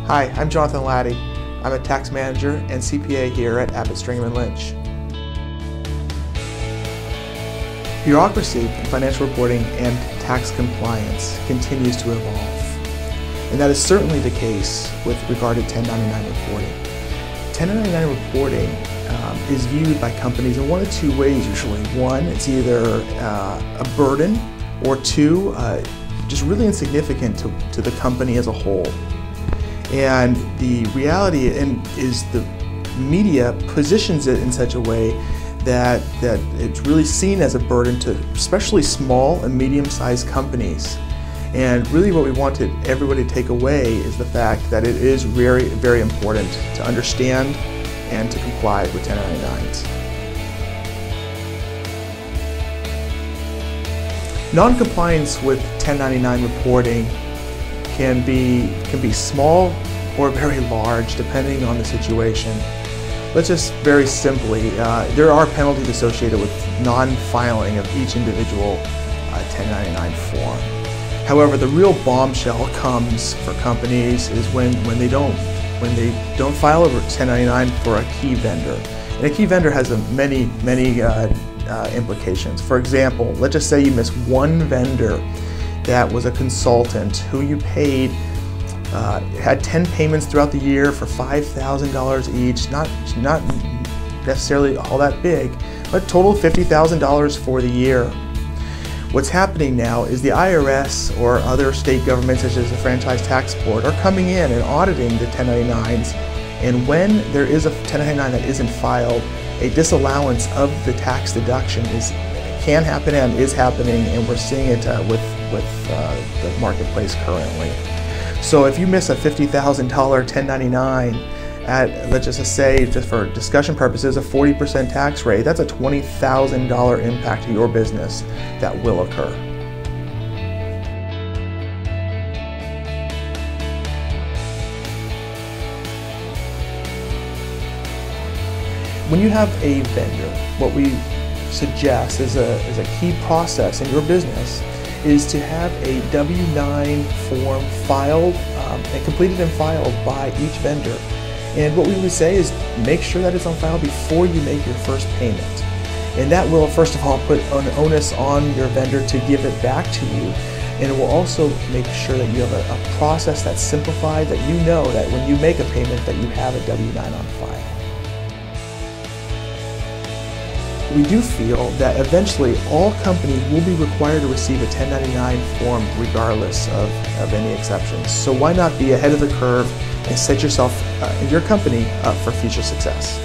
Hi, I'm Jonathan Laddy. I'm a tax manager and CPA here at Abbott, Stringham Lynch. Bureaucracy in financial reporting and tax compliance continues to evolve. And that is certainly the case with regard to 1099 reporting. 1099 reporting is viewed by companies in one of two ways usually. One, it's either a burden, or two, just really insignificant to the company as a whole. And the reality is the media positions it in such a way that it's really seen as a burden to especially small and medium-sized companies. And really what we wanted everybody to take away is the fact that it is very, very important to understand and to comply with 1099s. Non-compliance with 1099 reporting can be small or very large depending on the situation. Let's just very simply, there are penalties associated with non-filing of each individual 1099 form. However, the real bombshell comes for companies is when they don't file a 1099 for a key vendor. And a key vendor has many implications. For example, let's just say you miss one vendor that was a consultant who you paid, had 10 payments throughout the year for $5,000 each, not necessarily all that big, but total $50,000 for the year. What's happening now is the IRS or other state governments such as the Franchise Tax Board are coming in and auditing the 1099s, and when there is a 1099 that isn't filed, a disallowance of the tax deduction can happen and is happening, and we're seeing it with the marketplace currently. So if you miss a $50,000 1099 at, let's just say, just for discussion purposes, a 40% tax rate, that's a $20,000 impact to your business that will occur. When you have a vendor, what we suggest is a key process in your business is to have a W-9 form filed and completed and filed by each vendor. And what we would say is make sure that it's on file before you make your first payment. And that will, first of all, put an onus on your vendor to give it back to you. And it will also make sure that you have a process that's simplified, that you know that when you make a payment that you have a W-9 on file. We do feel that eventually all companies will be required to receive a 1099 form regardless of any exceptions. So why not be ahead of the curve and set yourself and your company up for future success?